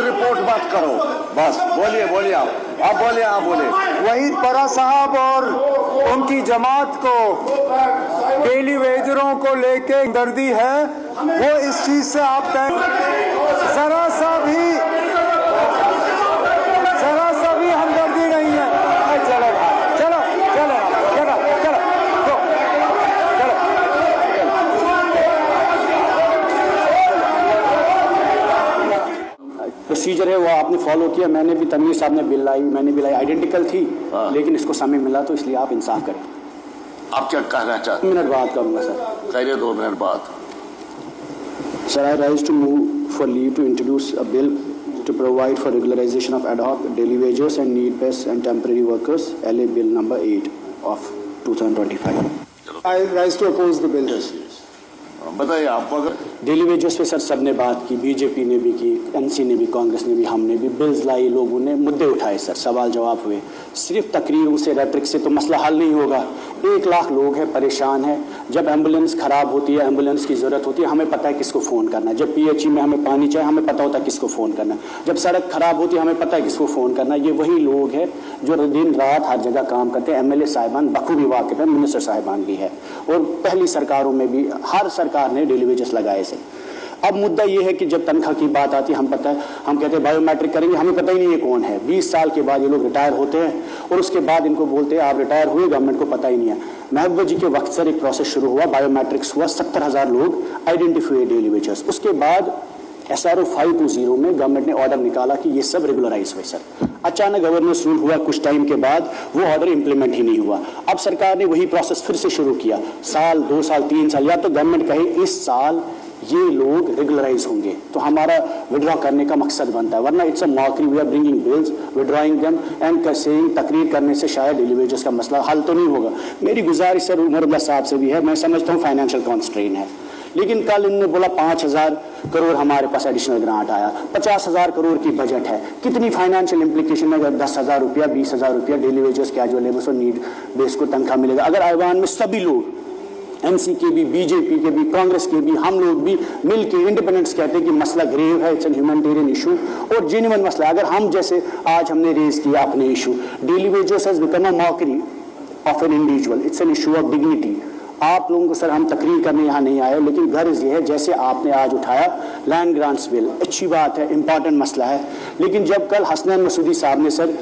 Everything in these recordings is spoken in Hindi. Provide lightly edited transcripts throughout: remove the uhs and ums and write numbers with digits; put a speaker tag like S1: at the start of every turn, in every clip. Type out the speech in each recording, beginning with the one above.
S1: रिपोर्ट मत करो। बस बोलिए बोलिए आप बोलिए आप बोलिए।
S2: वहीद परा साहब और उनकी जमात को डेली वेजरों को लेके दर्दी है, वो इस चीज से आप जरा सा भी हमदर्दी नहीं है। चलो चलो चलो चलो चलो चलो प्रोसीजर है वो आपने फॉलो किया। मैंने भी, तनवीर साहब ने बिल लाई, मैंने भी लाई, आइडेंटिकल थी, लेकिन इसको समय मिला तो इसलिए आप इंसाफ करें।
S1: आप क्या कहना चाहते हैं?
S2: 2 मिनट बाद करूंगा सर।
S1: कहिए 2 मिनट बाद।
S2: Sir, I rise to move for leave to introduce a bill to provide for regularization of ad hoc daily wages and need-based and temporary workers, LA Bill number 8 of 2025. I rise to oppose the bill.
S1: बताइए आपको। अगर
S2: डेली वेजेस पे सर सबने बात की, बीजेपी ने भी की, एनसी ने भी, कांग्रेस ने भी, हमने भी बिल्स लाई, लोगों ने मुद्दे उठाए सर, सवाल जवाब हुए। सिर्फ तकरीरों से, रेट्रिक से तो मसला हल नहीं होगा। 1 लाख लोग हैं, परेशान हैं। जब एम्बुलेंस खराब होती है, एम्बुलेंस की ज़रूरत होती है, हमें पता है किसको फ़ोन करना है। जब पीएचई में हमें पानी चाहिए, हमें पता होता है किसको फ़ोन करना है। जब सड़क खराब होती है, हमें पता है किसको फ़ोन करना है। ये वही लोग हैं जो दिन रात हर जगह काम करते हैं। एमएलए साहिबान बखूबी वाकिफ है, मिनिस्टर साहिबान भी है, और पहली सरकारों में भी हर सरकार ने डेली वेजेस लगाए से। अब मुद्दा ये है कि जब तनख्वाह की बात आती है, हम कहते हैं बायोमेट्रिक करेंगे, हमें पता ही नहीं है कौन है। 20 साल के बाद ये लोग रिटायर होते हैं और उसके बाद इनको बोलते हैं आप रिटायर हुए, गवर्नमेंट को पता ही नहीं है। महबूबा जी के वक्त सर एक प्रोसेस शुरू हुआ, बायोमेट्रिक्स हुआ, 70,000 लोग आइडेंटिफाई हुए डेली वेजेस। उसके बाद SRO 520 में गवर्नमेंट ने ऑर्डर निकाला कि ये सब रेगुलराइज हुए सर। अचानक गवर्नेंस रूल हुआ, कुछ टाइम के बाद वो ऑर्डर इंप्लीमेंट ही नहीं हुआ। अब सरकार ने वही प्रोसेस फिर से शुरू किया, साल 2 साल 3 साल, या तो गवर्नमेंट कहे इस साल ये लोग रेगुलराइज होंगे तो हमारा विड्रॉ करने का मकसद बनता है, वरना it's a mockery. We are bringing bills, withdrawing them and saying तकरीर करने से शायद डेली वेजेस का मसला हल तो नहीं होगा। मेरी गुजारिश सर उमर अब्दुल्ला साहब से भी है, मैं समझता हूँ फाइनेंशियल कॉन्स्ट्रेन है, लेकिन कल इन्होंने बोला 5,000 करोड़ हमारे पास एडिशनल ग्रांट आया, 50,000 करोड़ की बजट है। कितनी फाइनेंशियल इंप्लीकेशन है? अगर 10,000 रुपया, 20,000 रुपया डेली वेजेस कैजुअल लेबर्स और नीड बेस को तनख्वाह मिलेगा। अगर ऐवान में सभी लोग, एनसी के भी, बीजेपी के भी, कांग्रेस के भी, हम लोग भी मिल के इंडिपेंडेंट्स कहते हैं कि मसला ग्रेव है, इट्स एन ह्यूमैनिटेरियन इशू और जेन्युइन मसला है। अगर हम जैसे आज हमने रेज किया अपने issue, daily wages has become a mockery of an individual, it's an issue of dignity. आप लोगों को सर हम तकरीर करने यहाँ नहीं आए, लेकिन गर्ज ये है जैसे आपने आज उठाया लैंड ग्रांट्स बिल, अच्छी बात है, इंपॉर्टेंट मसला है। लेकिन जब कल हसनैन मसूदी साहब ने सर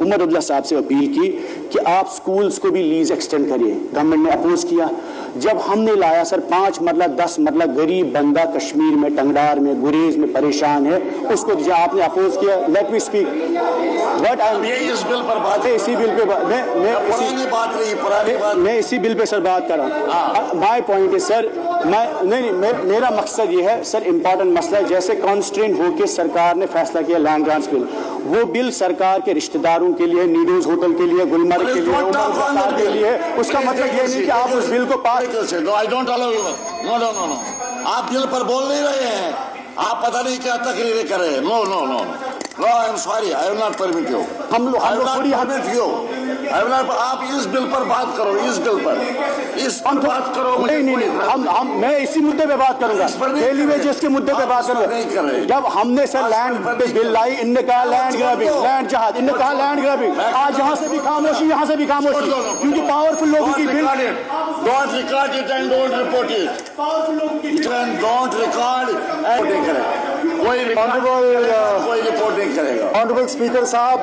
S2: उमर अब्दुल्ला साहब से अपील की कि आप स्कूल्स को भी लीज एक्सटेंड करिए, गवर्नमेंट ने अपोज किया। जब हमने लाया सर 5 मरला 10 मरला गरीब बंदा कश्मीर में, टंगडार में, गुरेज में परेशान है, उसको जो आपने अपोज किया, let me speak what I
S1: इस बिल पर बात है,
S2: इसी बिल पे मैं इसी बिल पे सर बात कर रहा हूँ। माय पॉइंट है सर, मेरा मकसद ये है सर, इंपॉर्टेंट मसला है। जैसे कॉन्स्ट्रेंट होकर सरकार ने फैसला किया लैंड ग्रांट्स बिल, वो बिल सरकार के रिश्तेदारों के लिए, नीडोज होटल के लिए, गुलमर्ग के लिए, उमर के लिए, उसका मतलब ये नहीं कि आप उस बिल को pass.
S1: I don't allow you. No no no no, आप बिल पर बोल नहीं रहे हैं, आप पता नहीं क्या तकरीरें कर रहे हैं। No no no no, I am sorry, I will not permit you.
S2: हम लोग
S1: आप इस बिल पर बात करो, इस बिल पर बात करो।
S2: नहीं, मैं इसी मुद्दे पे बात करूंगा, डेली वेजेस के मुद्दे पे बात करूंगा। जब हमने सर लैंड पे बिल लाई, इनने कहा लैंड ग्रैबिंग, लैंड जहाज, इनने कहा लैंड ग्रैबिंग। आज यहाँ से भी खामोशी, यहाँ से भी खामोशी, क्योंकि पावरफुल लोगों की bill.
S1: Don't record it and don't report it. Powerful लोगों की डोंट रिकॉर्ड एंड कोई रिपोर्ट नहीं करेगा।
S2: ऑनरेबल स्पीकर साहब,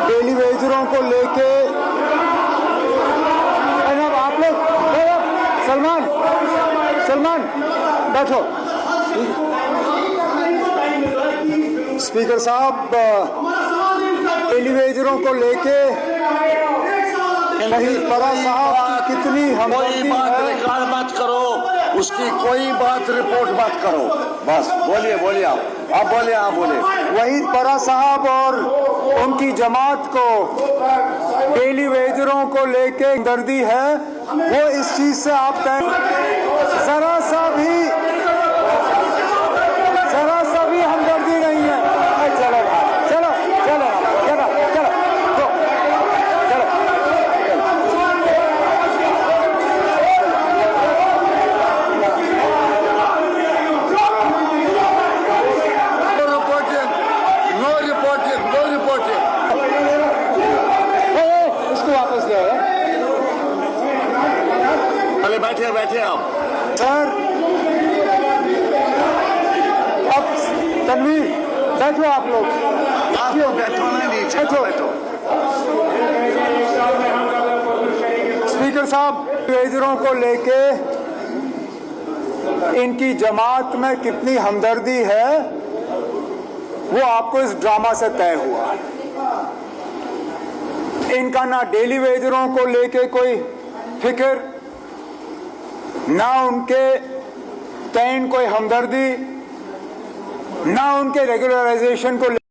S2: डेली वेजरों को लेके आप लोग, सलमान बैठो। स्पीकर साहब, डेली वेजरों को लेके नहीं परा साहब कितनी
S1: कोई बात रिकॉर्ड मत करो, उसकी कोई बात रिपोर्ट मत करो। बस बोलिए बोलिए आप बोलिए।
S2: वहीद परा साहब और उनकी जमात को डेली वेजरों को लेके दर्दी है, वो इस चीज से आप जरा सा भी हमदर्दी नहीं है। चलो चलो चलो चलो चलो चलो
S1: बैठे आप।
S3: सर अब तनवीर बैठो आप लोग,
S1: आप बैठो ना नीचे बैठो।
S3: स्पीकर साहब वेजरों को लेके इनकी जमात में कितनी हमदर्दी है वो आपको इस ड्रामा से तय हुआ। इनका ना डेली वेजरों को लेके कोई फिक्र, ना उनके तैन कोई हमदर्दी, ना उनके रेगुलराइजेशन को